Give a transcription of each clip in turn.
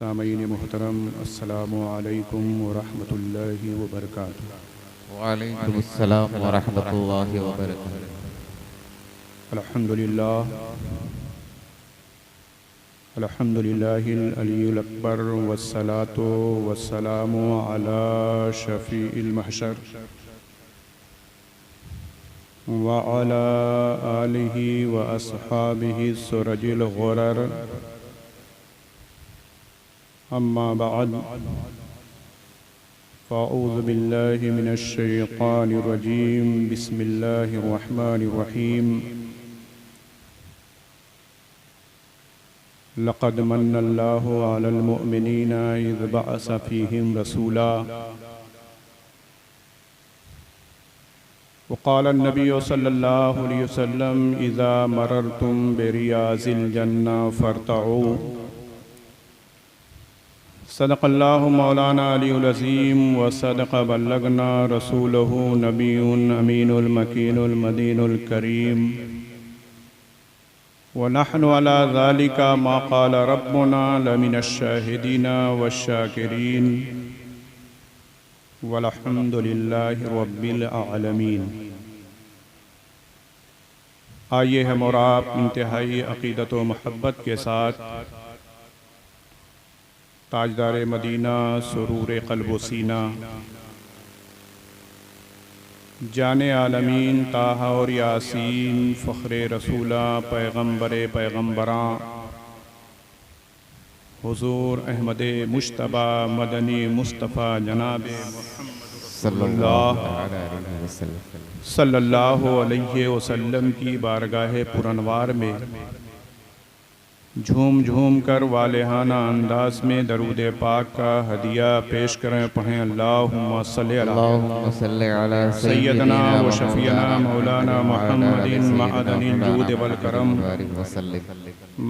سامعین محترم، السلام علیکم ورحمۃ اللہ وبرکاتہ۔ وعلیکم السلام ورحمۃ اللہ وبرکاتہ۔ الحمد للہ العلی الاکبر والصلاة والسلام علی شفیع المحشر وعلی آلہ واصحابہ السرج الغرر، اما بعد فاعوذ باللہ من الشیطان الرجیم، بسم اللہ الرحمن الرحیم۔ لقد من اللہ علی المؤمنین اذ بعث فیہم رسولا، وقال النبی صلی اللہ علیہ وسلم اذا مررتم بریاض الجنہ فارتعوا۔ صدق اللہ مولانا علی العظیم وصدق بلغنا رسولہ نبی امین المکین المدین الکریم، ونحن علی ذلک ما قال ربنا لمن الشاہدین والشاکرین، والحمد للہ رب العالمین۔ آئیے ہم اور آپ انتہائی عقیدت و محبت کے ساتھ تاجدار مدینہ، سرور قلب و سینہ، جان عالمین، طٰہٰ اور یاسین، فخر رسولہ، پیغمبر پیغمبراں، حضور احمد مجتبیٰ مدنی مصطفیٰ جناب صلی اللہ علیہ وسلم کی بارگاہ پرانوار میں جھوم جھوم کر والہانہ انداز میں درود پاک کا ہدیہ پیش کریں، پڑھیں اللہم صلی علی سیدنا و شفیعنا مولانا محمد معدن الجود والکرم،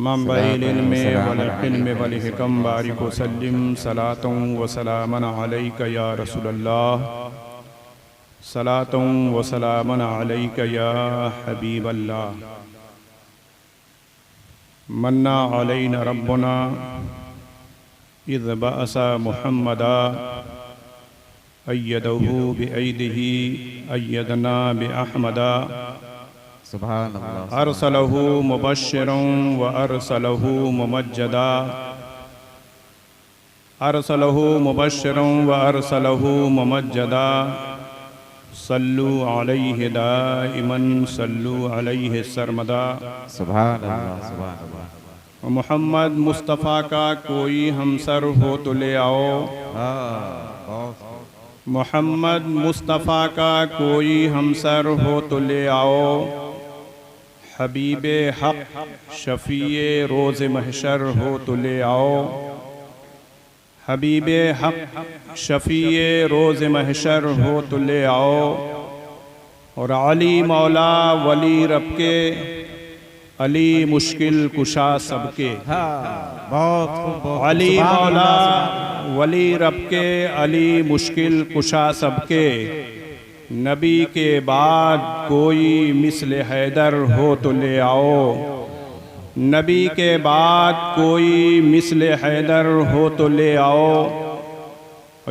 منبع العلم والحلم والحکم، بارک وسلم صلاة و سلاما علیک یا رسول اللہ، صلاة و سلاما علیک یا حبیب اللہ۔ من علینا ربنا اذ بعث محمدا، ایدہ بایدہ ایدنا باحمدا، سبحان اللہ، ارسلہ مبشرا وارسلہ ممجدا، ارسلہ مبشرا وارسلہ ممجدا، صلو علیہ دائما صلو علیہ سرمدا۔ سبحان اللہ، سبحان اللہ۔ محمد مصطفیٰ کا کوئی ہمسر ہو تو لے آؤ، محمد مصطفیٰ کا کوئی ہمسر ہو تو لے آؤ، حبیب حق شفیع روز محشر ہو تو لے آؤ، حبیب حق شفیع روز محشر ہو تو لے آؤ، اور علی مولا ولی رب کے، علی مشکل کشا سب کے، علی مولا ولی رب کے، علی مشکل کشا سب کے، نبی کے بعد کوئی مثل حیدر ہو تو لے آؤ، نبی کے بعد کوئی مثل حیدر ہو تو لے آؤ،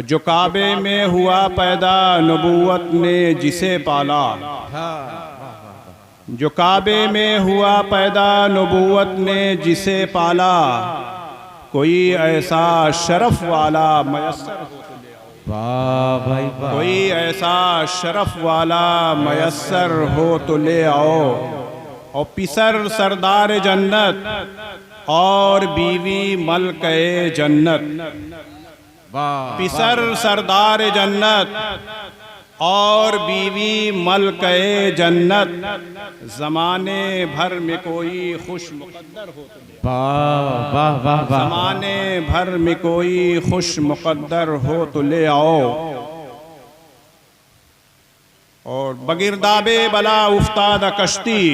جو کعبے میں ہوا پیدا نبوت نے جسے پالا، جو کعبے میں ہوا پیدا نبوت نے جسے پالا، کوئی ایسا شرف والا میسر ہو تو لے آؤ، کوئی ایسا شرف والا میسر ہو تو لے آؤ، اور پسر سردار جنت اور بیوی ملکہ جنت، پسر سردار جنت اور بیوی ملکہ جنت، زمانے بھر میں کوئی خوش مقدر ہو تو لے آؤ، زمانے بھر میں کوئی خوش مقدر ہو تو لے آؤ، اور بگرداب بلا افتاد کشتی،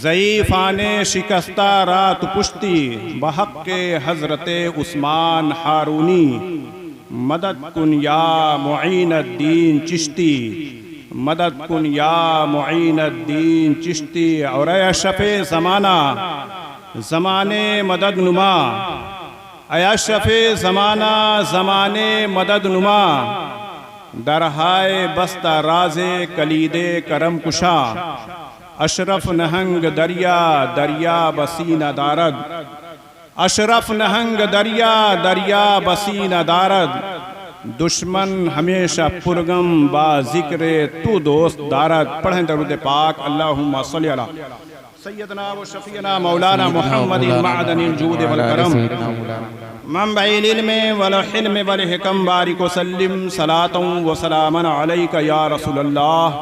ضعیفان شکستہ رات پشتی، بحق کے حضرت عثمان ہارونی، مدد کن یا معین الدین چشتی، مدد کن یا معین الدین چشتی، اور اے اشرف زمانہ، زمانے مدد نما، اے اشرف زمانہ زمانے مدد نما، درہائے بستہ راز کلید کرم کشا، اشرف نہنگ دریا دریا بسینہ دارد، اشرف نہنگ دریا دریا بسینہ دارد، دشمن ہمیشہ پرغم با ذکر تو دوست دارد۔ پڑھیں درود پاک۔ اللہم صلی علی سیدنا و شفیعنا مولانا محمد معدن الجود والکرم، منبع العلم والحلم والحکم، بارک وسلم صلاة و سلاما علیک یا رسول اللہ،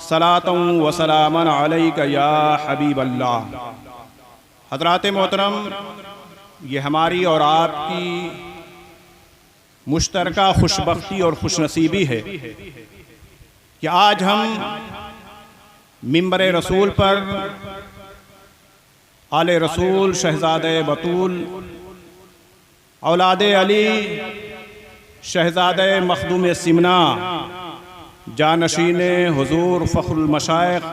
صلاة و سلاما علیک یا حبیب اللہ۔ حضرات محترم، یہ ہماری اور آپ کی مشترکہ خوش بختی اور خوش نصیبی ہے کہ آج ہم منبر رسول پر آل رسول شہزادہ بطول اولاد علی شہزادہ مخدوم سمنا جانشین حضور فخر المشائخ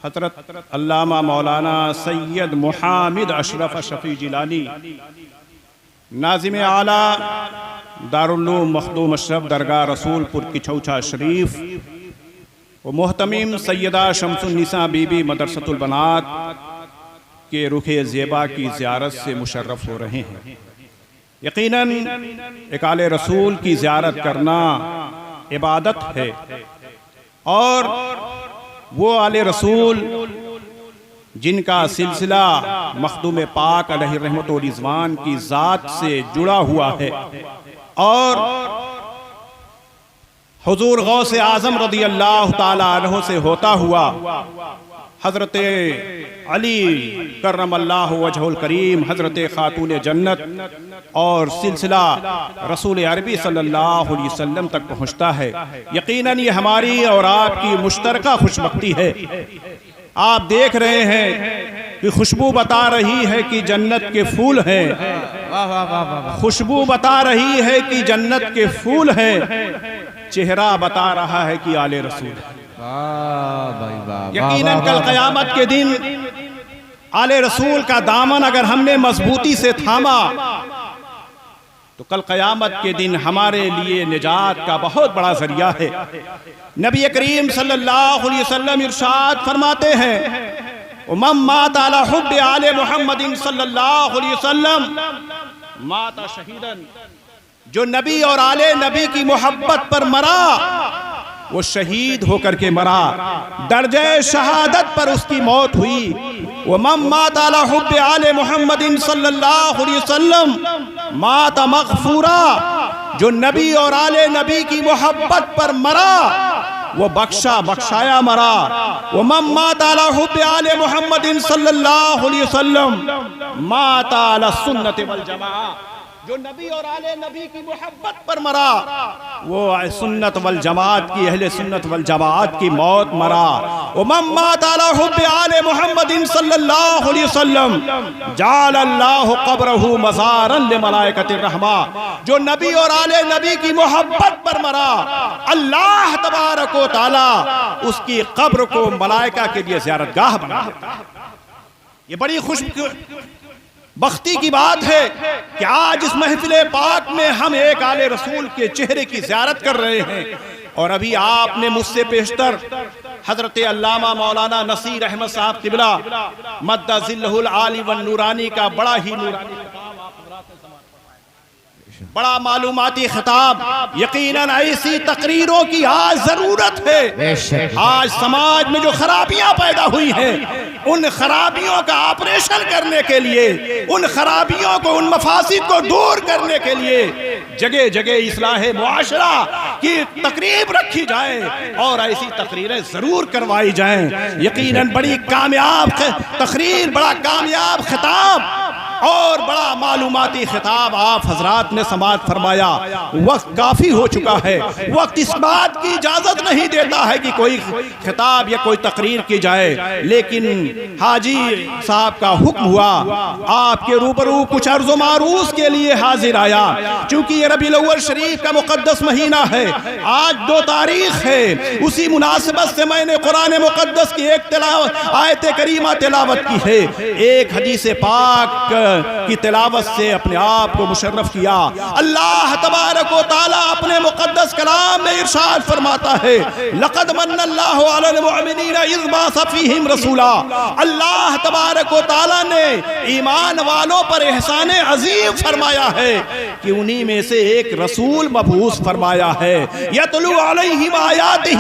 حضرت علامہ مولانا سید محمد اشرف شفیع جیلانی، ناظم اعلیٰ دارالعلوم مخدوم اشرف درگاہ رسول پور کچھوچھا شریف، و محتمم سیدہ شمس النساء بی بی مدرسۃ البنات کے رخ زیبا کی زیارت سے مشرف ہو رہے ہیں۔ یقیناً ایک آل رسول کی زیارت کرنا عبادت ہے، اور وہ آل رسول جن کا سلسلہ مخدوم پاک علیہ رحمت و رضوان کی ذات سے جڑا ہوا ہے، اور حضور غوث اعظم رضی اللہ تعالیٰ عنہ سے ہوتا ہوا حضرت علی کرم اللہ وجہ الکریم، حضرت خاتون جنت، اور سلسلہ رسول عربی صلی اللہ علیہ وسلم تک پہنچتا ہے۔ یقیناً یہ ہماری اور آپ کی مشترکہ خوش بختی ہے۔ آپ دیکھ رہے ہیں کہ خوشبو بتا رہی ہے کہ جنت کے پھول ہیں، خوشبو بتا رہی ہے کہ جنت کے پھول ہیں، چہرہ بتا رہا ہے کہ آل رسول ہے۔ یقیناً کل قیامت کے دن آل رسول کا دامن اگر ہم نے مضبوطی سے تھاما تو کل قیامت کے دن ہمارے لیے نجات کا بہت بڑا ذریعہ ہے۔ نبی کریم صلی اللہ علیہ وسلم ارشاد فرماتے ہیں، وَمَن مَّاتَ عَلَى حُبِّ آلِ محمد صلی اللہ علیہ وسلم مَاتَ شہیداً، جو نبی اور آل نبی کی محبت پر مرا وہ شہید ہو کر کے مرا، درجہ شہادت پر اس کی موت ہوئی۔ وَمَن مَّاتَ عَلَى حُبِّ آلِ محمد صلی اللہ علیہ وسلم مَاتَ مغفورا، جو نبی اور آل نبی کی محبت پر مرا وہ بخشایا مرا۔ وَمَن مَّاتَ عَلَى حُبِّ آلِ محمد صلی اللہ علیہ وسلم مَاتَ عَلَى السُّنَّةِ وَالْجَمَاعَةِ، جو نبی اور آل نبی کی محبت پر مرا وہ سنت والجماعت کی، اہل سنت والجماعت کی موت مرا۔ وَمَن مَّاتَ عَلَى حُبِّ آلِ محمد صلی اللہ علیہ وسلم جَعَلَ اللَّهُ قَبْرَهُ مَزَارًا لِمَلَائِكَةِ الرَّحْمَةِ، جو نبی اور آل نبی کی محبت پر مرا اللہ تبارک و تعالی اس کی قبر کو ملائکہ کے لیے زیارتگاہ بنا دیتا ہے۔ یہ بڑی خوش بختی کی بات ہے کہ آج اس محفل پاک میں ہم ایک آل رسول کے چہرے کی زیارت کر رہے ہیں، اور ابھی آپ نے مجھ سے پیشتر حضرت علامہ مولانا نصیر احمد صاحب قبلہ مد ظلہ العالی والنورانی کا بڑا ہی نورانی خطاب آپ حضرات نے سماعت فرمایا، بڑا معلوماتی خطاب۔ یقیناً ایسی تقریروں کی آج ضرورت ہے۔ آج سماج میں جو خرابیاں پیدا ہوئی ہیں ان خرابیوں کا آپریشن کرنے کے لیے، ان خرابیوں کو، ان مفاسد کو دور کرنے کے لیے جگہ جگہ اصلاح معاشرہ کی تقریب رکھی جائے اور ایسی تقریریں ضرور کروائی جائیں۔ یقیناً بڑی کامیاب تقریر، بڑا کامیاب خطاب اور بڑا معلوماتی خطاب آپ حضرات نے سماعت فرمایا۔ وقت کافی ہو چکا ہے، وقت اس بات کی اجازت نہیں دیتا ہے کہ کوئی خطاب یا کوئی تقریر کی جائے، لیکن حاجی صاحب کا حکم ہوا آپ کے روبرو کچھ عرض و معروض کے لیے حاضر آیا۔ چونکہ یہ ربیع الاول شریف کا مقدس مہینہ ہے، آج 2 تاریخ ہے، اسی مناسبت سے میں نے قرآن مقدس کی ایک آیت کریمہ تلاوت کی ہے۔ ایک حدیث پاک کی تلاوت سے اپنے آپ کو مشرف کیا۔ اللہ تبارک و تعالیٰ اپنے مقدس کلام میں ارشاد فرماتا ہے لَقَدْ مَنَّ اللَّهُ عَلَى الْمُؤْمِنِينَ إِذْ بَعَثَ فِيهِمْ رَسُولًا۔ اللہ تبارک و تعالیٰ نے ایمان والوں پر احسان عظیم فرمایا ہے کہ انہی میں سے ایک رسول مبعوث فرمایا ہے یتلو علیہم آیاتہ،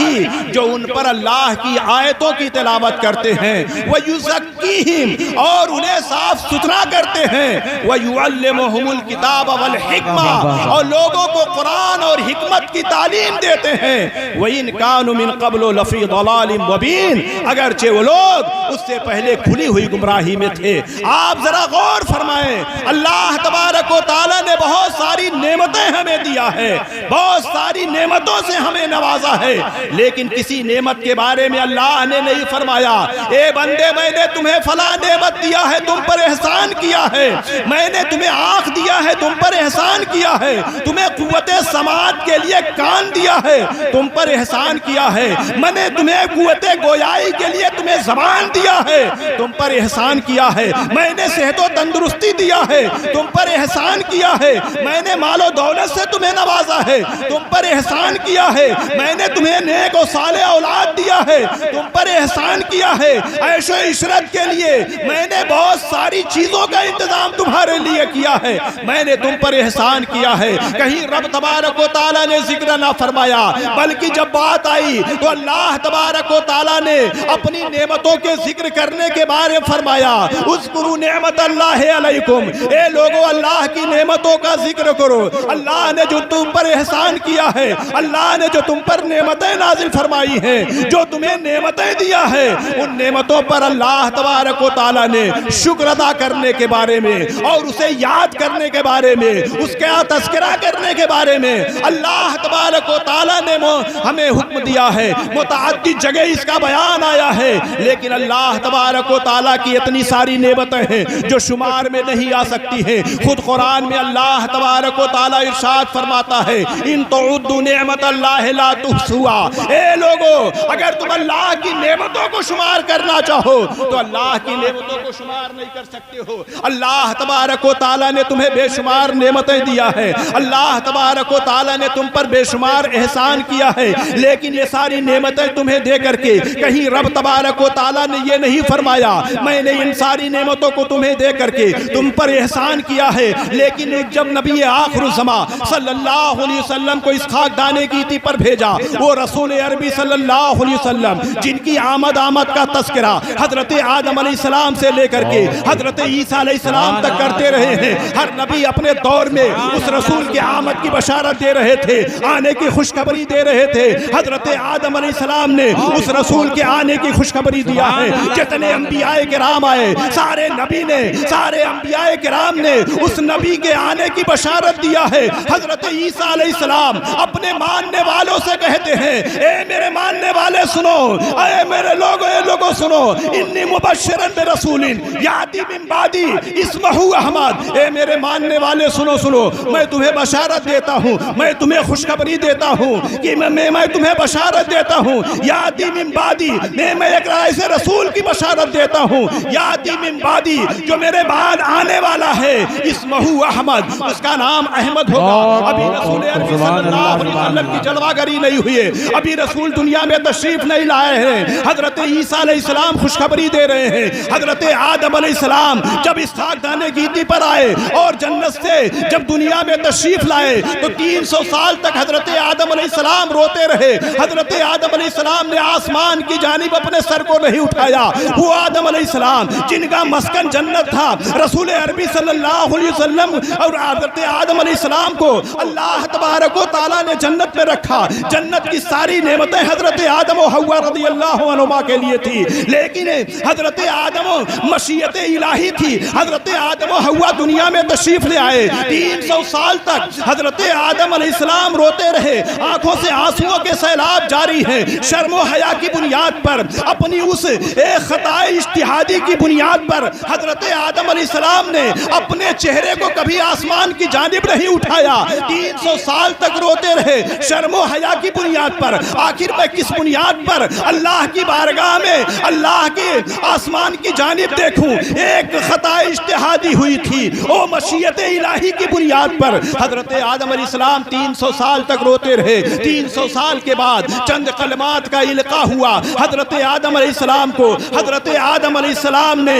جو ان پر اللہ کی آیتوں کی تلاوت کرتے ہیں، وَيُزَكِّيهِمْ، اور انہیں صاف ستھرا کرتے ہیں، وَيُعَلِّمُهُمُ الْكِتَابَ وَالْحِکْمَةَ، اور لوگوں کو قرآن اور حکمت کی تعلیم دیتے ہیں۔ وَإِنْ كَانُوا مِنْ قَبْلُ لَفِي ضَلَالٍ مُبِينٍ، اگرچہ وہ لوگ اس سے پہلے کھلی ہوئی گمراہی میں تھے۔ آپ ذرا غور فرمائیں، اللہ تبارک و تعالیٰ نے بہت ساری نعمتیں ہمیں دیا ہے، بہت ساری نعمتوں سے ہمیں نوازا ہے، لیکن کسی نعمت کے بارے میں اللہ نے نہیں فرمایا اے بندے میں نے تمہیں فلاں نعمت دیا ہے، تم پر احسان کیا ہے، میں نے تمہیں آنکھ دیا ہے، تم پر احسان کیا ہے، تمہیں قوت سماعت کے لیے کان دیا ہے، تم پر احسان کیا ہے، میں نے تمہیں قوت گویائی کے لیے تمہیں زبان دیا ہے، تم پر احسان کیا ہے، میں نے صحت و تندرستی دیا ہے، تم پر احسان کیا ہے، میں نے مال و دولت سے تمہیں نوازا ہے، تم پر احسان کیا ہے، میں نے تمہیں نیک و صالح اولاد دیا ہے، تم پر احسان کیا ہے، عیش و عشرت کے لیے میں نے بہت ساری چیزوں کا انتظام تمہارے لیے کیا ہے، میں نے تم پر احسان کیا ہے۔ کہیں رب تبارک و تعالیٰ نے ذکر نہ فرمایا، بلکہ جب بات آئی تو اللہ تبارک و تعالیٰ نے اپنی نعمتوں کے ذکر کرنے کے بارے میں فرمایا اذکروا نعمت اللہ علیکم، اے لوگو اللہ کی نعمتوں کا ذکر کرو، اللہ نے جو تم پر احسان کیا ہے، اللہ نے جو تم پر نعمتیں نازل فرمائی ہیں، جو تمہیں نعمتیں دیا ہے، ان نعمتوں پر اللہ تبارک و تعالیٰ نے شکر ادا کرنے کے بارے میں اور اسے یاد کرنے کے بارے میں، اس کا تذکرہ کرنے کے بارے میں اللہ تبارک و تعالیٰ نے ہمیں حکم دیا ہے۔ متعدد جگہ اس کا بیان آیا ہے، لیکن اللہ تبارک و تعالیٰ کی اتنی ساری نعمتیں ہیں جو شمار میں نہیں آ سکتی ہیں۔ خود قرآن میں اللہ تبارک و تعالیٰ ارشاد فرماتا ہے ان تعدوا نعمت اللہ لا تحصوها، اے لوگو اگر تم اللہ کی نعمتوں کو شمار کرنا چاہو تو اللہ کی نعمتوں کو شمار نہیں کر سکتے ہو۔ اللہ تبارک و تعالیٰ نے تمہیں بے شمار نعمتیں دیا ہے، اللہ تبارک و تعالیٰ نے تم پر بے شمار احسان کیا ہے، لیکن یہ ساری نعمتیں تمہیں دے کر کے کہیں رب تبارک و تعالیٰ نے یہ نہیں فرمایا میں نے ان ساری نعمتوں کو تمہیں دے کر کے تم پر احسان کیا ہے، لیکن جب نبی آخر الزمان صلی اللہ علیہ وسلم کو اس خاکدانے کی گیتی پر بھیجا، وہ رسول عربی صلی اللہ علیہ وسلم جن کی آمد کا تذکرہ حضرت آدم علیہ السلام سے لے کر کے حضرت عیسیٰ علیہ السلام تک کرتے رہے ہیں، ہر نبی اپنے دور میں اس رسول کی آمد کی بشارت دے رہے تھے، آنے کی خوشخبری دے رہے تھے۔ حضرت آدم علیہ السلام نے اس رسول کے آنے کی خوشخبری دیا ہے، جتنے انبیاء کرام آئے سارے نبی نے، سارے انبیاء کرام نے اس نبی کے آنے کی بشارت دیا ہے۔ حضرت عیسیٰ علیہ السلام اپنے ماننے والوں سے کہتے ہیں اے میرے ماننے والے سنو، اے میرے لوگوں سنو، انی مبشرن برسول یاتی من بعدی اسمہ احمد، اے میرے ماننے والے سنو، میں تمہیں بشارت دیتا ہوں، میں تمہیں خوشخبری دیتا ہوں کہ میں تمہیں بشارت دیتا ہوں یاتی من بعدی، میں ایک ایسے رسول کی بشارت دیتا ہوں یاتی من بعدی جو میرے بعد آنے والا ہے، اسمہ احمد، اس کا نام احمد ہوگا۔ ابھی رسول عربی صلی اللہ علیہ وسلم کی جلوہ گری نہیں ہوئی ہے، ابھی رسول دنیا میں تشریف نہیں لائے ہیں، حضرت عیسیٰ علیہ السلام خوشخبری دے رہے ہیں۔ حضرت آدم علیہ السلام جب اس خاکدان گیتی پر آئے اور جنت سے جب دنیا میں تشریف لائے تو 300 سال تک حضرت آدم علیہ السلام روتے رہے۔ حضرت آدم علیہ السلام نے آسمان کی جانب اپنے سر کو نہیں اٹھایا۔ وہ آدم علیہ السلام جن کا مسکن جنت تھا، رسول عربی صلی اللہ علیہ وسلم اور حضرت آدم علیہ السلام کو اللہ تبارک و تعالیٰ نے جنت میں رکھا۔ جنت کی ساری نعمتیں حضرت آدم و حوا رضی اللہ عنہما کے لیے تھی، لیکن حضرت آدم مشیت الہی تھی۔ حضرت آدم و حوا دنیا میں تشریف لے آئے، 300 سال تک حضرت آدم علیہ السلام روتے رہے، آنکھوں سے آنسوؤں کے سیلاب جاری ہیں، شرم و حیا کی بنیاد پر، اپنی اس ایک خطائے اجتہادی کی بنیاد پر حضرت آدم علیہ السلام نے اپنے چہرے کو کبھی آسمان کی جانب نہیں اٹھایا. 300 سال تک روتے رہے شرم و حیا کی بنیاد پر. آخر میں کس بنیاد پر اللہ کی بارگاہ میں اللہ کے آسمان کی جانب دیکھوں؟ ایک خطا اجتہادی ہوئی تھی، وہ مشیت الہی کی بنیاد پر. حضرت آدم علیہ السلام 300 سال تک روتے رہے. 300 سال کے بعد چند کلمات کا القاء ہوا حضرت آدم علیہ السلام کو. حضرت آدم علیہ السلام نے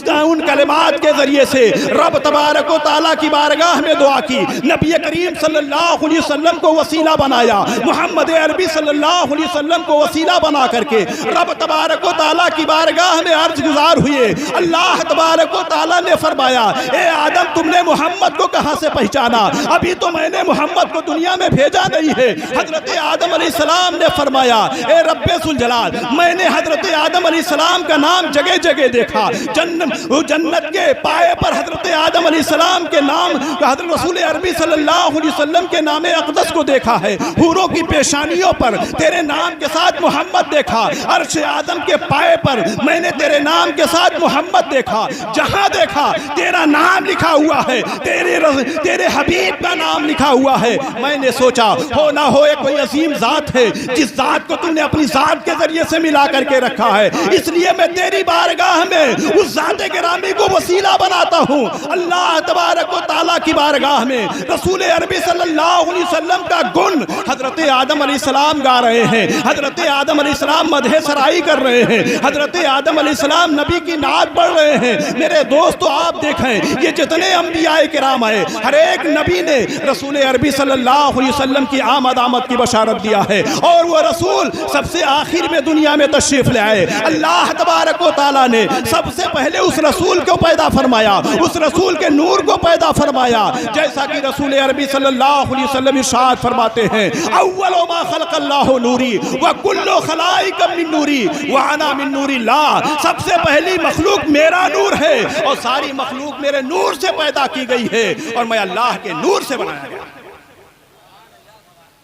ان کلمات کے ذریعے سے رب تبارک و تعالیٰ کی بارگاہ میں دعا کی. نبی کریم صلی اللہ علیہ وسلم کو وسیلہ بنایا. محمد عربی صلی اللہ علیہ وسلم کو وسیلہ بنا کر کے رب تبارک و تعالیٰ کی بارگاہ میں عرض گزار ہوئے. اللہ تبارک و تعالیٰ نے فرمایا اے آدم تم نے محمد کو کہاں سے پہچانا؟ ابھی تو میں نے محمد کو دنیا میں بھیجا نہیں ہے. حضرت آدم علیہ السلام نے فرمایا اے رب ذوالجلال میں نے حضرت آدم علیہ السلام کا نام جگہ جگہ دیکھا. جنت کے پائے پر حضرت آدم علیہ السلام کے نام حضرت رسول عربی صلی اللہ علیہ وسلم کے نام اقدس کو دیکھا ہے. حوروں کی پیشانیوں پر تیرے نام کے ساتھ محمد دیکھا. عرش آدم کے پائے پر میں نے تیرے نام کے ساتھ محمد دیکھا. جہاں دیکھا تیرا نام لکھا ہوا ہے, تیرے حبیب کا نام لکھا ہوا ہے. میں نے سوچا ہو نہ ہو کوئی عظیم ذات ہے جس ذات کو تم نے اپنی ذات کے ذریعے سے ملا کر کے رکھا ہے, اس لیے میں تیری بارگاہ میں اس ذات گرامی کو وسیلہ بناتا ہوں. اللہ تبارک و تعالیٰ کی بارگاہ میں رسول عربی صلی اللہ علیہ وسلم کا گن حضرت آدم علیہ السلام گا رہے ہیں. حضرت آدم علیہ السلام مدح سرائی کر رہے ہیں. حضرت آدم علیہ السلام نبی کی نعت پڑھ رہے ہیں. میرے دوستو آپ دیکھیں یہ جتنے انبیاء کرام آئے ہر ایک نبی نے رسول عربی صلی اللہ علیہ وسلم کی آمد کی بشارت دیا ہے, اور وہ رسول سب سے آخر میں دنیا میں تشریف لے آئے. اللہ تبارک و تعالیٰ نے سب سے پہلے اس رسول کو پیدا فرمایا, اس رسول کے نور کو پیدا فرمایا. جیسا کہ رسول عربی صلی اللہ علیہ وسلم ارشاد فرماتے ہیں اول ما خلق اللہ نوری وکل خلائق من نوری وانا من نور اللہ. سب سے پہلی مخلوق میرا نور ہے اور ساری مخلوق میرے نور سے پیدا کی گئی ہے اور میں اللہ کے نور سے بنایا گیا.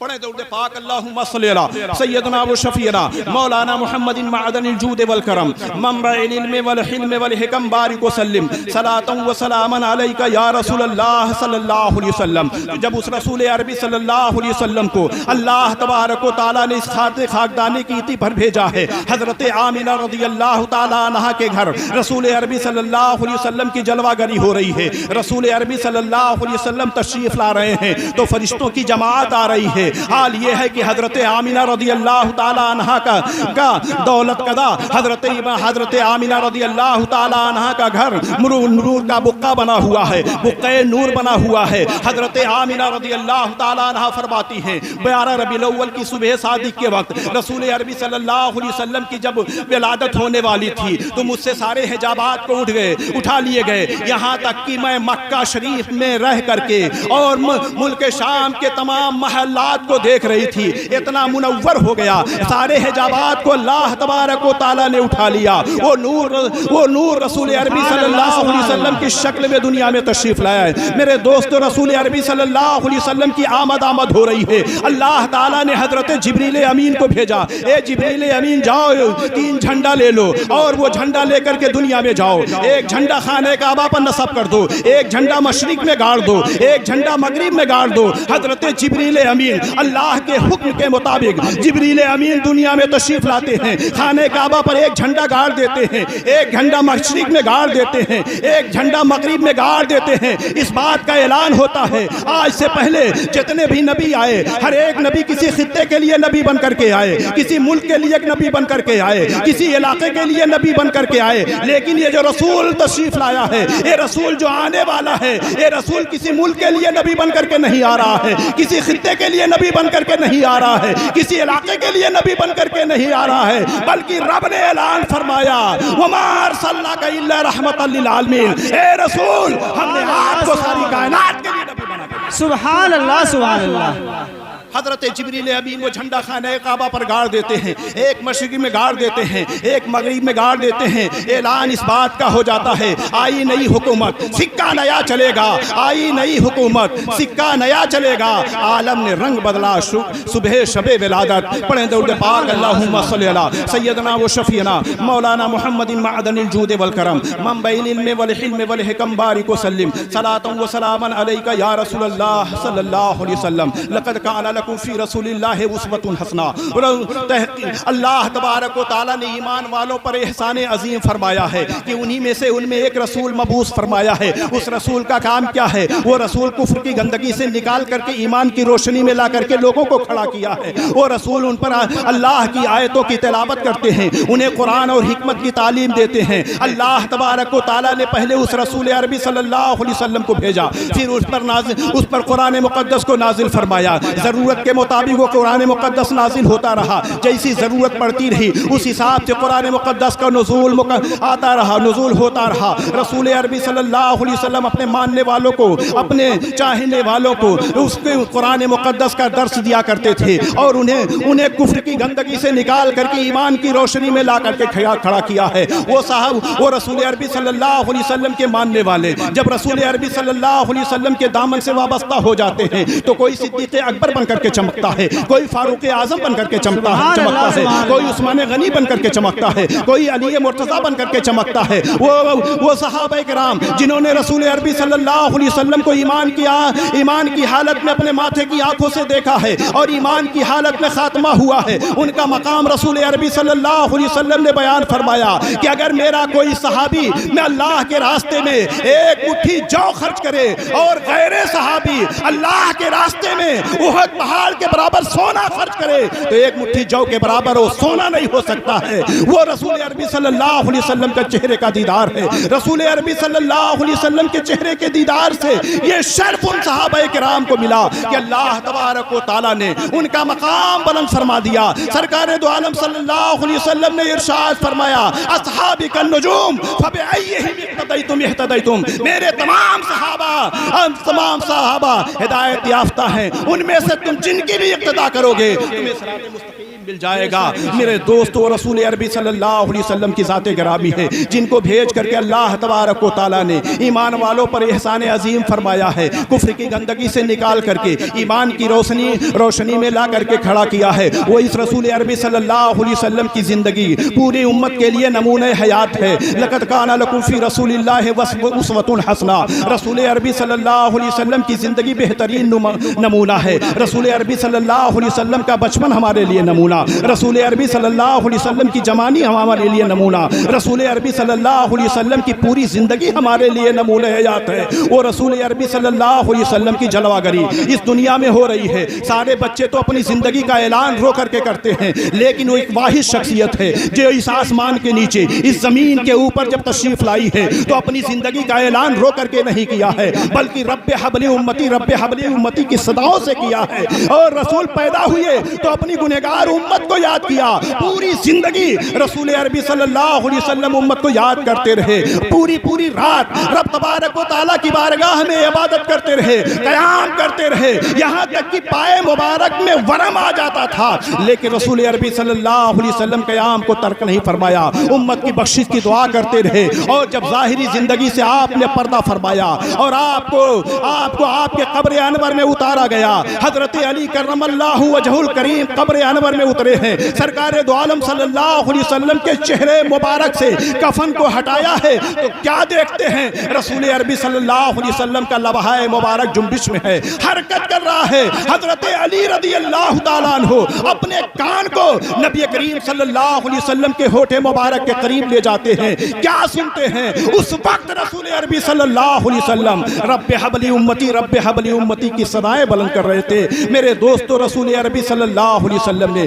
پڑھیں درود پاک اللہم صلی علی سیدنا و شفیعنا مولانا محمد معدن الجود والکرم منبع العلم والحلم والحکم بارک وسلم صلاۃ و سلاما علیک یا رسول اللہ صلی اللہ علیہ وسلم. جب اس رسول عربی صلی اللہ علیہ وسلم کو اللہ تبارک و تعالیٰ نے اس خاکدانی کی ایتی پر بھیجا ہے, حضرت آمنہ رضی اللہ تعالیٰ عنہ کے گھر رسول عربی صلی اللہ علیہ وسلم کی جلوہ گری ہو رہی ہے. رسول عربی صلی اللہ علیہ وسلم تشریف لا رہے ہیں تو فرشتوں کی جماعت آ رہی ہے. حال یہ ہے کہ حضرت آمنہ رضی اللہ تعالیٰ عنہ کا دولت قضا حضرت آمنہ رضی اللہ تعالیٰ عنہ کا گھر نور کا بقعہ بنا ہوا ہے, بقعہ نور بنا ہوا ہے. حضرت آمنہ رضی اللہ تعالیٰ عنہ فرماتی ہیں 12 ربیع الاول کی صبح صادق کے وقت رسول عربی صلی اللہ علیہ وسلم کی جب ولادت ہونے والی تھی تو مجھ سے سارے حجابات کو اٹھا لیے گئے, یہاں تک کہ میں مکہ شریف میں رہ کر کے اور ملک شام کے تمام محلات کو دیکھ رہی تھی. اتنا منور ہو گیا, سارے حجابات کو اللہ تبارک و تعالیٰ نے اٹھا لیا. وہ نور رسول عربی صلی اللہ علیہ وسلم کی شکل میں دنیا میں تشریف لایا ہے. میرے دوستو رسول عربی صلی اللہ علیہ وسلم کی آمد ہو رہی ہے. اللہ تعالیٰ نے حضرت جبریل امین کو بھیجا, اے جبریل امین جاؤ 3 جھنڈا لے لو اور وہ جھنڈا لے کر کے دنیا میں جاؤ. ایک جھنڈا خانہ کعبہ پر نصب کر دو, ایک جھنڈا مشرق میں گاڑ دو, ایک جھنڈا مغرب میں گاڑ دو. حضرت جبریل امین اللہ کے حکم کے مطابق جبریل امین دنیا میں تشریف لاتے ہیں. خانہ کعبہ پر ایک جھنڈا گاڑ دیتے ہیں, ایک جھنڈا مشرق میں گاڑ دیتے ہیں, ایک جھنڈا مغرب میں گاڑ دیتے ہیں. اس بات کا اعلان ہوتا ہے آج سے پہلے جتنے بھی نبی آئے ہر ایک نبی کسی خطے کے لیے نبی بن کر کے آئے, کسی ملک کے لیے ایک نبی بن کر کے آئے, کسی علاقے کے لیے نبی بن کر کے آئے. لیکن یہ جو رسول تشریف لایا ہے, یہ رسول جو آنے والا ہے, یہ رسول کسی ملک کے لیے نبی بن کر کے نہیں آ رہا ہے, کسی خطے کے لیے نبی بن کر کے نہیں آ رہا ہے, کسی علاقے کے لیے نبی بن کر کے نہیں آ رہا ہے, بلکہ رب نے اعلان فرمایا وَمَا أَرْسَلْنَاكَ إِلَّا رَحْمَةً لِّلْعَالَمِينَ, اے رسول ہم نے آپ کو ساری کائنات کے لیے نبی بنا کر. سبحان اللہ سبحان اللہ. حضرت جبریل امین وہ جھنڈا خانہ کعبہ پر گاڑ دیتے ہیں، ایک مشرقی میں گاڑ دیتے ہیں، ایک مغرب میں گاڑ دیتے ہیں۔ اعلان اس بات کا ہو جاتا ہے آئی نئی حکومت، سکہ نیا چلے گا، آئی نئی حکومت، سکہ نیا چلے گا۔ عالم نے رنگ بدلا، صبح شب ولادت۔ پڑھیں درود پاک اللہم صلی علی سیدنا و شفیعنا مولانا محمد معدن الجود والکرم منبع العلم والحلم والحکم بارک وسلم صلاۃ و سلاما علیک یا رسول اللہ صلی اللہ علیہ وسلم۔ لقد کان لکم فی رسول اللہ اسوۃ حسنہ۔ اللہ تبارک و تعالیٰ نے ایمان والوں پر احسان عظیم فرمایا ہے کہ انہی میں سے ان میں ایک رسول مبعوث فرمایا ہے۔ اس رسول کا کام کیا ہے؟ وہ رسول کفر کی گندگی سے نکال کر کے ایمان کی روشنی میں لا کر کے لوگوں کو کھڑا کیا ہے۔ وہ رسول ان پر اللہ کی آیتوں کی تلاوت کرتے ہیں، انہیں قرآن اور حکمت کی تعلیم دیتے ہیں۔ اللہ تبارک و تعالیٰ نے پہلے اس رسول عربی صلی اللہ علیہ وسلم کو بھیجا، پھر اس پر قرآن مقدس کو نازل فرمایا۔ ضرورت کے مطابق وہ قرآن مقدس نازل ہوتا رہا، جیسی ضرورت پڑتی رہی اس حساب سے قرآن مقدس کا نزول آتا رہا، نزول ہوتا رہا۔ رسول عربی صلی اللہ علیہ وسلم اپنے ماننے والوں کو، اپنے چاہنے والوں کو اس کے قرآن مقدس کا درس دیا کرتے تھے اور انہیں کفر کی گندگی سے نکال کر کے ایمان کی روشنی میں لا کر کے کھڑا کیا ہے۔ وہ رسول عربی صلی اللہ علیہ وسلم کے ماننے والے جب رسول عربی صلی اللہ علیہ وسلم کے دامن سے وابستہ ہو جاتے ہیں تو کوئی صدیق اکبر بن کر کے چمکتا ہے، کوئی فاروق اعظم بن کر کے چمکتا ہے، کوئی عثمان غنی بن کر کے چمکتا ہے، کوئی علی مرتضیٰ بن کر کے چمکتا ہے۔ وہ صحابہ کرام جنہوں نے رسول عربی صلی اللہ علیہ وسلم کو ایمان کی حالت میں اپنے ماتھے کی آنکھوں سے دیکھا ہے اور ایمان کی حالت میں خاتمہ ہوا ہے، ان کا مقام رسول عربی صلی اللہ علیہ وسلم نے بیان فرمایا کہ اگر میرا کوئی صحابی میں اللہ کے راستے میں ایک مٹھی جو خرچ کرے اور غیر صحابی اللہ کے راستے میں احد پہاڑ کے برابر سونا خرچ کرے تو ایک مٹھی جو کے برابر وہ سونا نہیں ہو سکتا ہے۔ وہ رسول عربی صلی اللہ علیہ وسلم کا چہرے کا دیدار ہے۔ رسول عربی صلی اللہ علیہ وسلم کے چہرے کے دیدار سے یہ شرف ان صحابہ کرام کو ملا کہ اللہ تبارک و تعالیٰ نے ان کا مقام بلند فرما دیا۔ سرکار دو عالم صلی اللہ علیہ وسلم نے ارشاد فرمایا اصحابی کالنجوم فبأیہم اقتدیتم اہتدیتم۔ میرے تمام صحابہ ہدایت یافتہ ہیں، ان میں سے تم جن کی بھی اقتدا کرو گے تمہیں صراط مستقیم مل جائے گا۔ میرے دوستو رسول عربی صلی اللہ علیہ وسلم کی ذات گرامی ہے جن کو بھیج کر کے اللہ تبارک و تعالیٰ نے ایمان والوں پر احسان عظیم فرمایا ہے، کفر کی گندگی سے نکال کر کے ایمان کی روشنی میں لا کر کے کھڑا کیا ہے۔ وہ اس رسول عربی صلی اللہ علیہ وسلم کی زندگی پوری امت کے لیے نمونہ حیات ہے۔ لقد کان لکم فی رسول اللہ اسوۃ حسنہ۔ رسول عربی صلی اللہ علیہ وسلم کی زندگی بہترین نمونہ ہے۔ رسول عربی صلی اللہ علیہ وسلم کا بچپن ہمارے لیے نمونہ، رسول عربی صلی اللہ علیہ وسلم کی جوانی ہمارے لیے نمونہ، رسول عربی صلی اللہ علیہ وسلم کی پوری زندگی ہمارے لیے نمونہ حیات ہے۔ وہ رسول عربی صلی اللہ علیہ وسلم کی جلوہ گری اس دنیا میں ہو رہی ہے۔ سارے بچے تو اپنی زندگی کا اعلان رو کر کے کرتے ہیں، لیکن وہ ایک واحد شخصیت ہے جو اس آسمان کے نیچے اس زمین کے اوپر جب تشریف لائی ہے تو اپنی زندگی کا اعلان رو کر کے نہیں کیا ہے بلکہ رب حبلی امتی رب حبلی امتی کی صداؤں سے کیا ہے۔ اور رسول پیدا ہوئے تو اپنی گنہگار امت کو یاد کیا، پوری زندگی رسول عربی صلی اللہ علیہ وسلم امت کو یاد کرتے رہے، پوری رات رب تبارک و تعالیٰ کی بارگاہ میں عبادت کرتے رہے، قیام کرتے رہے، یہاں تک کہ پائے مبارک میں ورم آ جاتا تھا، لیکن رسول عربی صلی اللہ علیہ وسلم قیام کو ترک نہیں فرمایا، امت کی بخشش کی دعا کرتے رہے۔ اور جب ظاہری زندگی سے آپ نے پردہ فرمایا اور آپ کو آپ کے قبر انور میں اتارا گیا، حضرت علی کرم اللہ وجہ الکریم قبر انور میں اترے ہیں، سرکار دو عالم صلی اللہ علیہ وسلم کے چہرے مبارک سے کفن کو ہٹایا ہے تو کیا دیکھتے ہیں؟ رسول عربی صلی اللہ علیہ وسلم کا لبہائے مبارک جنبش میں ہے، حرکت کر رہا ہے۔ حضرت علی رضی اللہ تعالیٰ عنہ اپنے کان کو نبی کریم صلی اللہ علیہ وسلم کے ہونٹ مبارک کے قریب لے جاتے ہیں، کیا سنتے ہیں؟ اس وقت رسول عربی صلی اللہ علیہ وسلم رب حبلی امتی کی صدائیں بلند کر رہے تھے۔ میرے دوستو رسول عربی صلی اللہ علیہ وسلم نے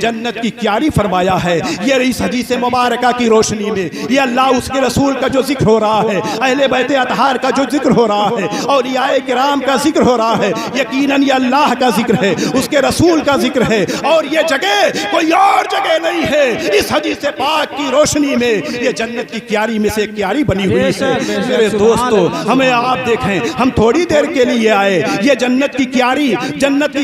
جنت کی کیاری فرمایا ہے۔ یہ اس حدیث مبارکہ کی روشنی میں یہ اللہ اس کے رسول کا جو ذکر ہو رہا ہے، اہل بیت اطہار کا جو ذکر ہو رہا ہے، اولیاء کرام کا ذکر ہو رہا ہے، یقیناً یہ اللہ کا ذکر ہے، اس کے رسول کا ذکر ہے، اور یہ جگہ کوئی اور جگہ نہیں ہے۔ اس حدیث پاک کی روشنی میں یہ جنت کی کیاری میں سے ایک کیاری بنی ہوئی ہے۔ میرے دوستو، ہمیں آپ دیکھیں، ہم تھوڑی دیر کے لیے آئے، یہ جنت کی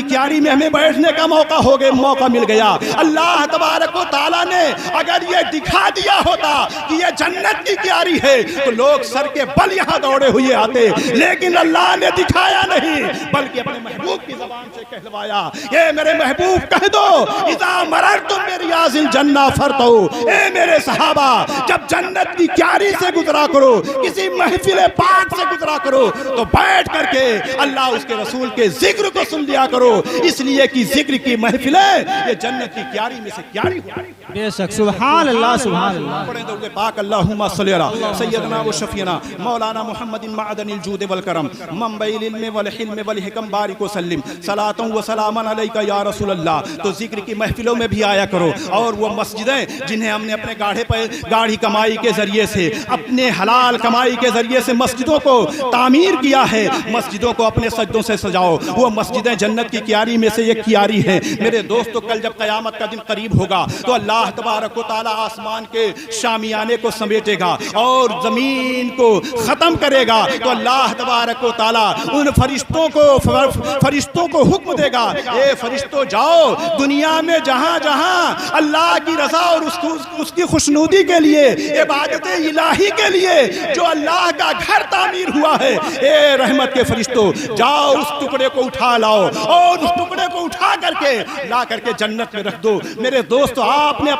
کیاری میں ہمیں بیٹھنے کا موقع مل گیا۔ اللہ تبارک و تعالیٰ نے اگر یہ دکھا دیا ہوتا کہ یہ جنت کی کیاری ہے تو لوگ سر کے بل یہاں دوڑے ہوئے آتے، لیکن اللہ نے دکھایا نہیں، بلکہ اپنے محبوب کی زبان سے کہلوایا، اے میرے محبوب کہہ دو اذا مررتم بریاض الجنہ فرتو، اے میرے صحابہ جب جنت کی کیاری سے گزرا کرو، کسی محفل پاک سے گزرا کرو تو بیٹھ کر کے اللہ اس کے رسول کے ذکر کو سن لیا کرو، اس لیے کہ ذکر کی محفلیں یہ جنت کی کیاری میں سے کیاری ہوئی۔ بے شک، سبحان اللہ سبحان اللہ۔ پڑھیں درود پاک اللہم صلی علی سیدنا و شفینا مولانا محمد معدن الجود والکرم منبع العلم والحلم والحکم بارک وسلم صلاۃ و سلاما علیک یا رسول اللہ۔ تو ذکر کی محفلوں میں بھی آیا کرو، اور وہ مسجدیں جنہیں ہم نے اپنے گاڑھی کمائی کے ذریعے سے، اپنے حلال کمائی کے ذریعے سے مسجدوں کو تعمیر کیا ہے، مسجدوں کو اپنے سجدوں سے سجاؤ، وہ مسجدیں جنت کی کیاری میں سے ایک کیاری ہیں۔ میرے دوستو، کل جب قیامت کا دن قریب ہوگا تو اللہ تبارک و تعالی آسمان کے شامیانے کو سمیٹے گا اور زمین کو ختم کرے گا، تو اللہ تبارک و تعالی ان فرشتوں کو حکم دے گا، اے فرشتوں جاؤ دنیا میں جہاں جہاں اللہ کی رضا اور اس کی خوشنودی کے لیے، عبادت الہی کے لیے جو اللہ کا گھر تعمیر ہوا ہے، اے رحمت کے فرشتوں جاؤ اس ٹکڑے کو اٹھا لاؤ، اور اس ٹکڑے کو اٹھا کر کے لا کر کے جنت میں رکھ دو۔ میرے دوستو، آپ نے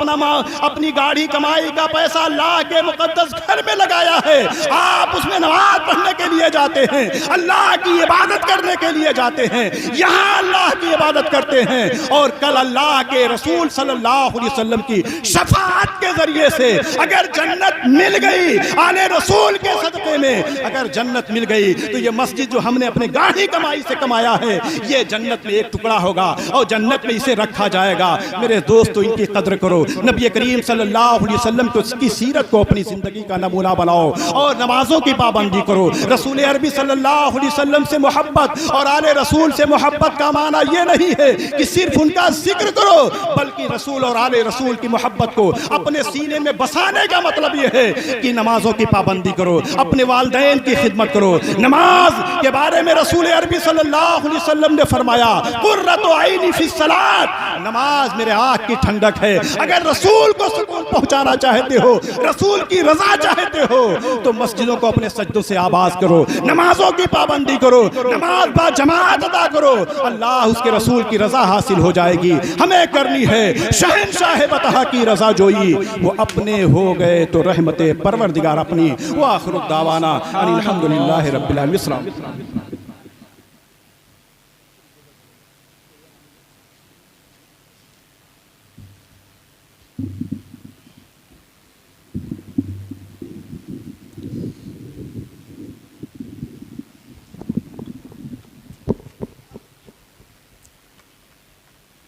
اپنی گاڑی کمائی کا پیسہ اللہ کے مقدس گھر میں لگایا ہے، آپ اس میں نماز پڑھنے کے لیے جاتے ہیں، اللہ کی عبادت کرنے کے لیے جاتے ہیں، یہاں اللہ کی عبادت کرتے ہیں، اور کل اللہ کے رسول صلی اللہ علیہ وسلم کی شفاعت کے ذریعے سے اگر جنت مل گئی، آل رسول کے صدقے میں اگر جنت مل گئی تو یہ مسجد جو ہم نے اپنے گاڑی کمائی سے کمایا ہے یہ جنت میں ایک ٹکڑا ہوگا اور جنت میں اسے رکھا جائے گا۔ میرے دوستو، ان کی قدر کرو، نبی کریم صلی اللہ علیہ وسلم کو اس کی سیرت کو اپنی زندگی کا نمونہ بناؤ، اور نمازوں کی پابندی کرو۔ رسول عربی صلی اللہ علیہ وسلم سے محبت اور آل رسول سے محبت کا معنی یہ نہیں ہے کہ صرف ان کا ذکر کرو، بلکہ رسول اور آل رسول کی محبت کو اپنے سینے میں بسانے کا مطلب یہ ہے کہ نمازوں کی پابندی کرو، اپنے والدین کی خدمت کرو۔ نماز کے بارے میں رسول عربی صلی اللہ علیہ وسلم نے فرمایا، قرۃ عینی فی الصلاۃ، نماز میرے آنکھ کی ٹھنڈک ہے۔ اگر رسول کو سکون پہنچانا چاہتے ہو، رسول کی رضا چاہتے ہو، تو مسجدوں کو اپنے سجدوں سے آباز کرو، نمازوں کی پابندی کرو، نماز با جماعت ادا کرو، اللہ اس کے رسول کی رضا حاصل ہو جائے گی۔ ہمیں کرنی ہے شہنشاہ بطحا کی رضا جوئی، وہ اپنے ہو گئے تو رحمت پروردگار اپنی۔ وآخر الدعوانا ان الحمدللہ رب العالمین۔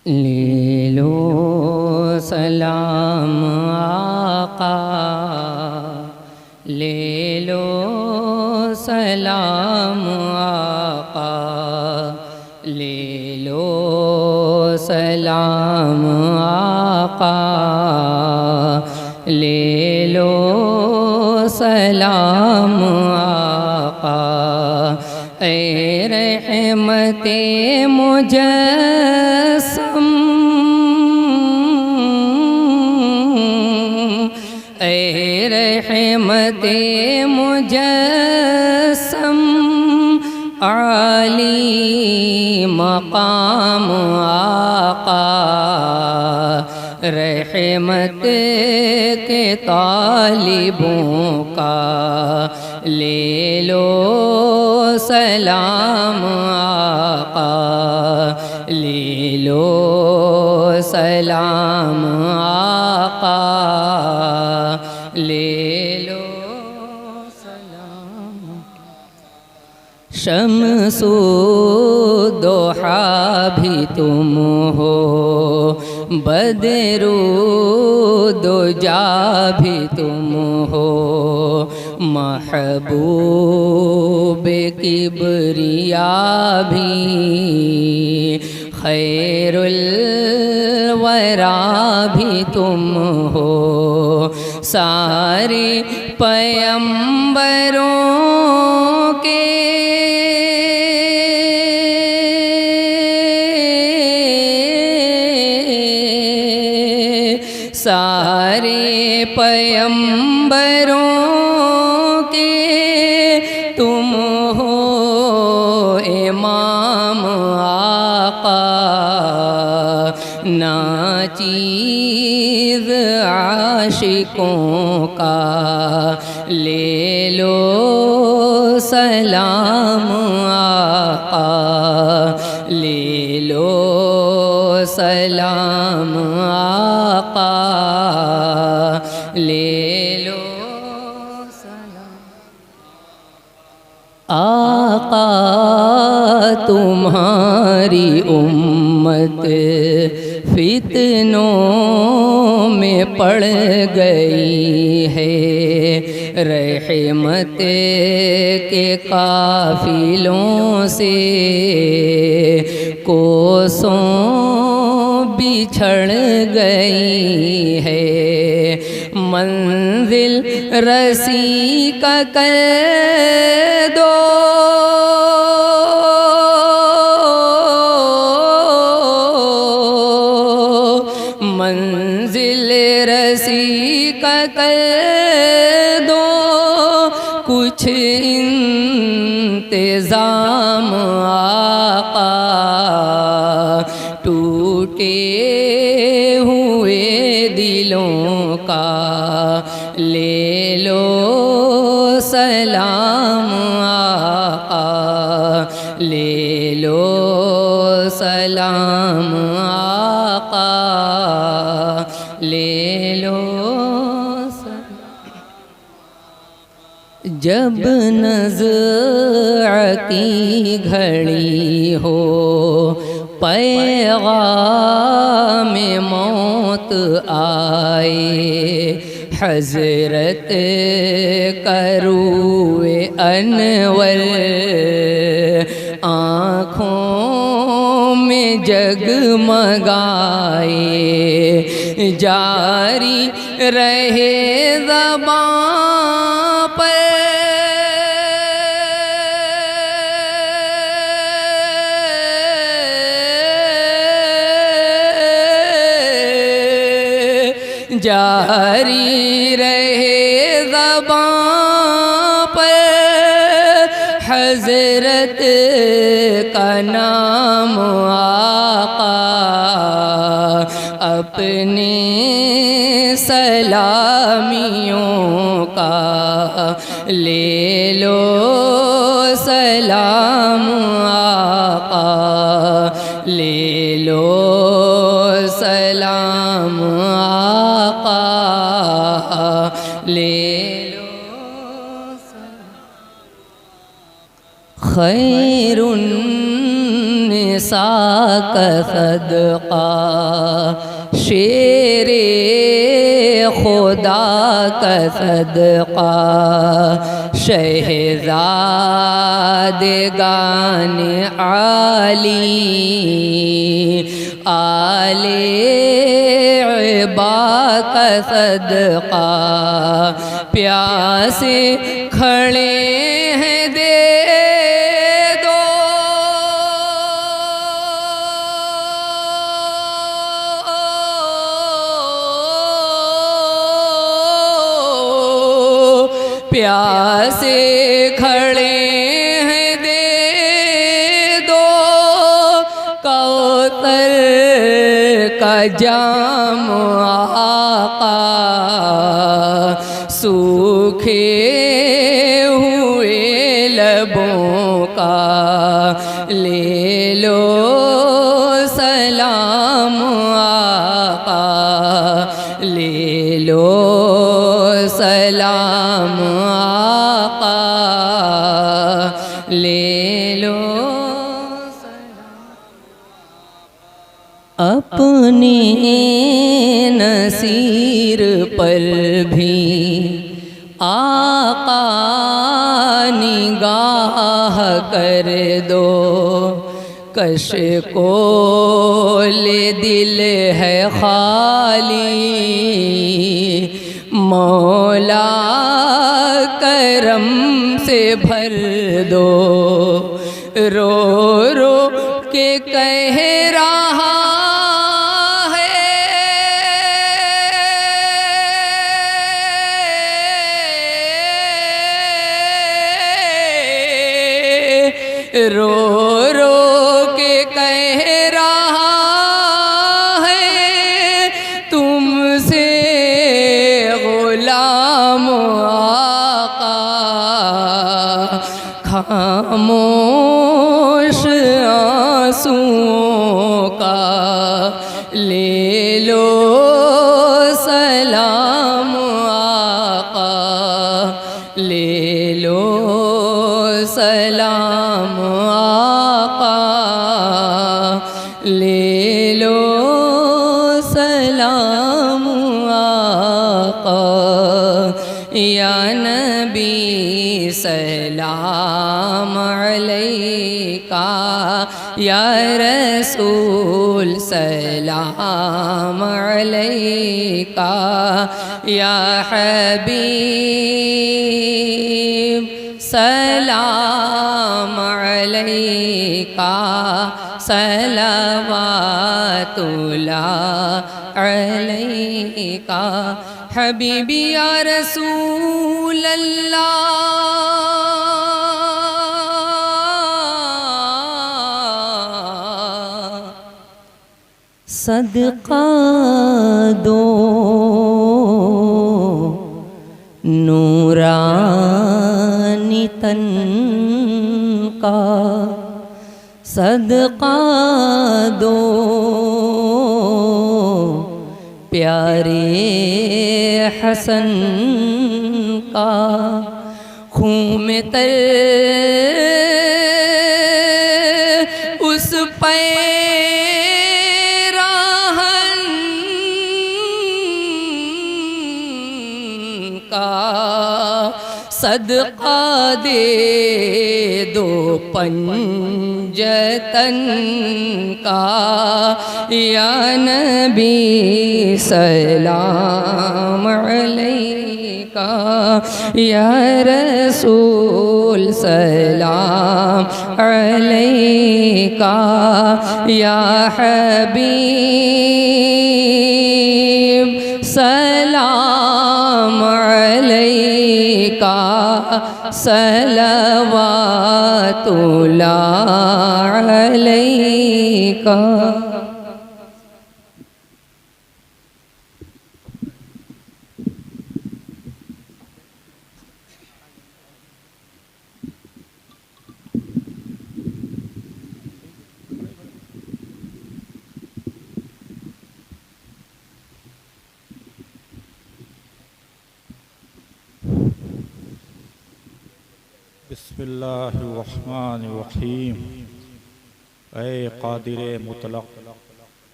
لے لو سلام آقا، لے لو سلام آقا، لے لو سلام آقا، لے لو سلام آقا، اے رحمت مجسم، اے رحمت مجسم، عالی مقام آقا، رحمت کے طالبوں کا لے لو سلام آقا، لے لو سلام آقا، لے لو سلام۔ شمس الضحا بھی تم ہو، بدر الدجا بھی تم ہو، محبوب کبریا بھی، خیر الورا بھی تم ہو، سارے پیمبروں کے سارے پیمبروں کے تم ہو، امام آقا ناچیز عاشقوں کا، لے لو سلام آقا، لے لو سلام آقا، لے لو سلام آقا۔ تمہاری امت فتنوں میں پڑ گئی ہے، رحمت کے قافلوں سے کوسوں بچھڑ گئی ہے، منزل رسی کا کر دو، منزل رسی کا کر دو، کچھ انتظام آقا، ٹوٹے ہوئے دلوں کا، لے لو سلام آقا، لے لو سلام آقا، لے لو سلام۔ جب نزع کی گھڑی ہو، پیغام موت آئے، حضرت کروئے انور آنکھوں میں جگمگائے، جاری رہے زبان پر جاری رہے زبان پر حضرت کا نام آقا، اپنے سلامیوں کا، لے لو سلام آقا، لے لو سلام آقا، لے لو سلام۔ خیر النساء کا صدقہ، شیر خدا کا صدقہ، شہزادگان عالی، آل عبا کا صدقہ، پیاسے کھڑے ہیں دے دو، پیاسے کھڑے ہیں دے دو، کوثر کا جام آقا، سوکھے ہوئے لبوں کا، لے لو سلام آقا، لے لو سلام آقا، لے لو اپنی نصیر پر بھی آقا نگاہ کر دو، کش کول دل ہے خالی، مولا کرم سے بھر دو، رو رو کے کہہ رہا رو رو کے کہہ رہا ہے تم سے غلام آقا، خاموش آنسوؤں کا لے لو سلام آقا، لے لو سلام آقا، لے لو سلام آقا، یا نبی سلام علیکہ، یا رسول سلام علیکہ، یا حبیب سلام علیکہ، صلوات اللہ علیکہ، حبیبی یا رسول اللہ، صدقہ دو نورانی تن کا، صدقہ دو پیارے حسن کا، خون میں تر اس پیراہن کا، صدقہ دے دو پنجتن کا، یا نبی سلام علیکہ، یا رسول سلام علیکہ، یا حبیب سلام علیکہ، صلوات اللہ علیکہ۔ بسم اللہ الرحمن الرحیم۔ اے قادر مطلق،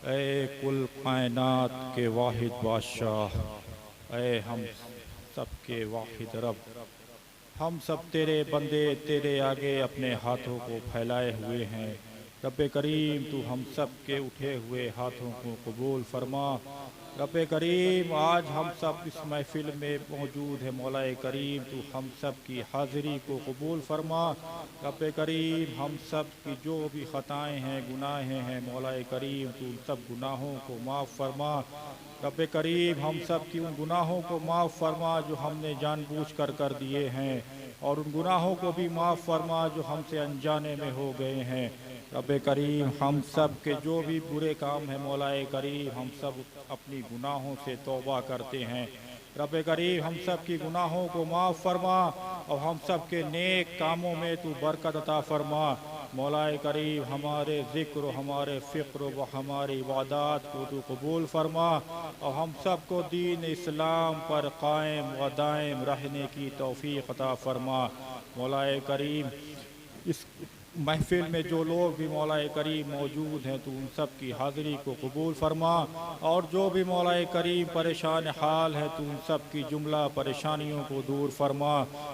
اے کل کائنات کے واحد بادشاہ، اے ہم سب کے واحد رب، ہم سب تیرے بندے تیرے آگے اپنے ہاتھوں کو پھیلائے ہوئے ہیں۔ رب کریم تو ہم سب کے اٹھے ہوئے ہاتھوں کو قبول فرما۔ رب کریم آج ہم سب اس محفل میں موجود ہے، مولا کریم تو ہم سب کی حاضری کو قبول فرما۔ رب کریم ہم سب کی جو بھی خطائیں ہیں گناہ ہیں مولا کریم تو ان سب گناہوں کو معاف فرما۔ رب کریم ہم سب کی ان گناہوں کو معاف فرما جو ہم نے جان بوجھ کر دیے ہیں، اور ان گناہوں کو بھی معاف فرما جو ہم سے انجانے میں ہو گئے ہیں۔ رب کریم ہم سب کے جو بھی برے کام ہیں مولا کریم ہم سب اپنی گناہوں سے توبہ کرتے ہیں۔ رب کریم ہم سب کی گناہوں کو معاف فرما اور ہم سب کے نیک کاموں میں تو برکت عطا فرما۔ مولا کریم ہمارے ذکر و ہمارے فکر و ہماری عبادات کو تو قبول فرما اور ہم سب کو دین اسلام پر قائم و دائم رہنے کی توفیق عطا فرما۔ مولا کریم محفل میں جو لوگ بھی مولا کریم موجود ہیں تو ان سب کی حاضری کو قبول فرما، اور جو بھی مولا کریم پریشان حال ہے تو ان سب کی جملہ پریشانیوں کو دور فرما۔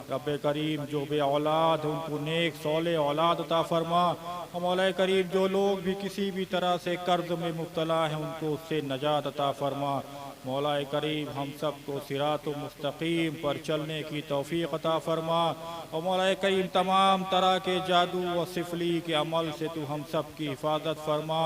رب کریم جو بے اولاد ہیں ان کو نیک صالح اولاد عطا فرما، اور مولا کریم جو لوگ بھی کسی بھی طرح سے قرض میں مبتلا ہیں ان کو اس سے نجات عطا فرما۔ مولا کریم ہم سب کو صراط مستقیم پر چلنے کی توفیق عطا فرما، اور مولا کریم تمام طرح کے جادو و سفلی کے عمل سے تو ہم سب کی حفاظت فرما،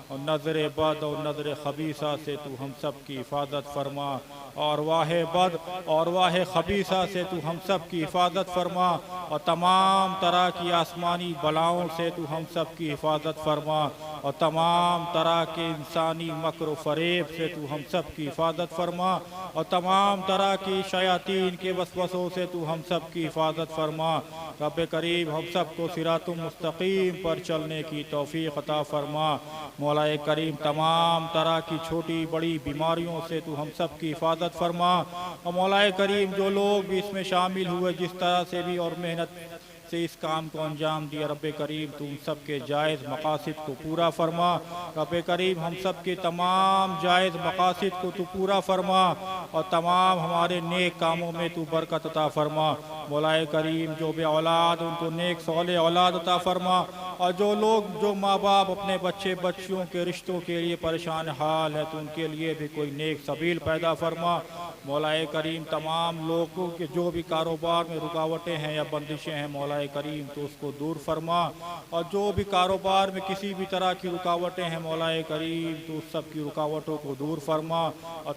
اور نظر بد اور نظر خبیثہ سے تو ہم سب کی حفاظت فرما، اور واہ بد اور واہ خبیثہ سے تو ہم سب کی حفاظت فرما، اور تمام طرح کی آسمانی بلاؤں سے تو ہم سب کی حفاظت فرما، اور تمام طرح کے انسانی مکر و فریب سے تو ہم سب کی حفاظت فرما، اور تمام طرح کی شیاطین کے وسوسوں سے تو ہم سب کی حفاظت فرما۔ رب کریم ہم سب کو صراط مستقیم پر چلنے کی توفیق عطا فرما۔ مولا کریم تمام طرح کی چھوٹی بڑی بیماریوں سے تو ہم سب کی حفاظت فرما، اور مولا کریم جو لوگ بھی اس میں شامل ہوئے جس طرح سے بھی اور محنت سے اس کام کو انجام دیا، رب کریم تو ان سب کے جائز مقاصد کو پورا فرما۔ رب کریم ہم سب کے تمام جائز مقاصد کو تو پورا فرما، اور تمام ہمارے نیک کاموں میں تو برکت عطا فرما۔ مولا کریم جو بے اولاد ان کو نیک صالح اولاد عطا فرما، اور جو لوگ جو ماں باپ اپنے بچے بچیوں کے رشتوں کے لیے پریشان حال ہے تو ان کے لیے بھی کوئی نیک سبیل پیدا فرما۔ مولا کریم تمام لوگوں کے جو بھی کاروبار میں رکاوٹیں ہیں یا بندشیں ہیں مولا کریم تو اس کو دور فرما، اور جو بھی کاروبار میں کسی بھی طرح کی رکاوٹیں ہیں مولا کریم تو اس سب کی رکاوٹوں کو دور فرما، اور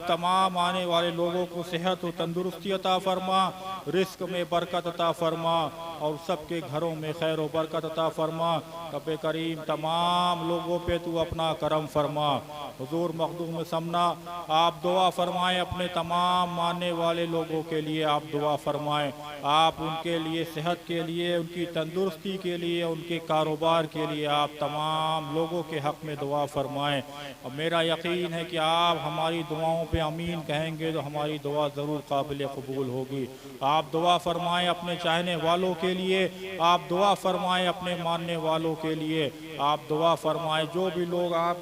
تمام آنے والے لوگوں کو صحت و تندرستی عطا فرما، رزق میں برکت عطا فرما، اور سب کے گھروں میں خیر و برکت عطا فرما۔ رب کریم تمام لوگوں پہ تو اپنا کرم فرما۔ حضور مخدوم سمنا آپ دعا فرمائیں اپنے تمام ماننے والے لوگوں کے لیے، آپ دعا فرمائیں، آپ ان کے لیے صحت کے لیے، ان کی تندرستی کے لیے، ان کے کاروبار کے لیے آپ تمام لوگوں کے حق میں دعا فرمائیں۔ اور میرا یقین ہے کہ آپ ہماری دعاؤں پہ آمین کہیں گے تو ہماری دعا ضرور قابل قبول ہوگی۔ آپ دعا فرمائیں اپنے چاہنے والوں کے لیے، آپ دعا فرمائیں اپنے ماننے والوں کے لیے، آپ دعا فرمائیں جو بھی لوگ آپ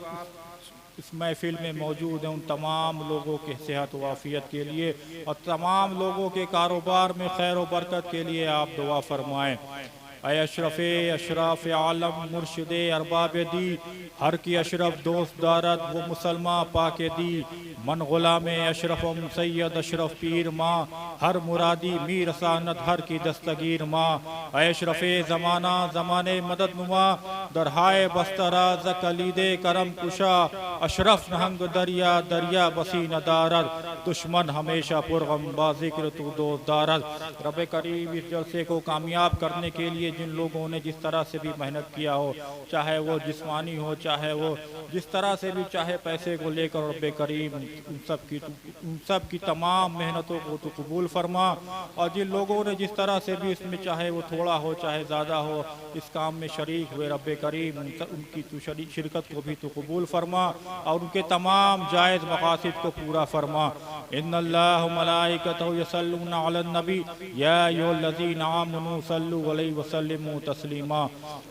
اس محفل میں موجود ہیں ان تمام لوگوں کے صحت و عافیت کے لیے، اور تمام لوگوں کے کاروبار میں خیر و برکت کے لیے آپ دعا فرمائیں۔ اے اشرف عالم مرشد ارباب دی، ہر کی اشرف دوست دارت وہ مسلمہ پاک دی، من غلام اشرفم سید اشرف پیر ماں، ہر مرادی میر سانت ہر کی دستگیر ماں۔ اے اشرف زمانہ زمانے مدد نما، درہائے بسترا زکلید کرم کشا، اشرف نہنگ دریا دریا بسی ندارت، دشمن ہمیشہ پرغم با ذکر تو دوست دارت۔ رب کریم اس جلسے کو کامیاب کرنے کے لیے جن لوگوں نے جس طرح سے بھی محنت کیا ہو، چاہے وہ جسمانی ہو چاہے وہ جس طرح سے بھی چاہے پیسے کو لے کر، رب کریم ان سب کی تمام محنتوں کو تو قبول فرما، اور جن لوگوں نے جس طرح سے بھی اس میں چاہے وہ تھوڑا ہو چاہے زیادہ ہو اس کام میں شریک ہوئے، رب کریم ان کی تو شرکت کو بھی تو قبول فرما، اور ان کے تمام جائز مقاصد کو پورا فرما۔ ان اللہ ملائکتہ یصلون علی النبی یا ایھا الذین آمنوا صلوا علیہ وسلموا تسلیما۔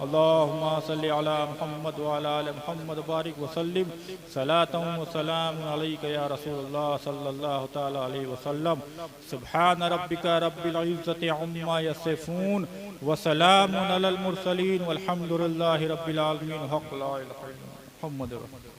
اللہم صل علی محمد وعلی آل محمد بارک وسلم صلاۃ و سلام علیک یا رسول اللہ صلی اللہ تعالی علیہ وسلم۔ سبحان ربک رب العزۃ عما یصفون وسلام علی المرسلین والحمد للہ رب العالمین۔ حق لا الہ الا اللہ محمد رسول اللہ۔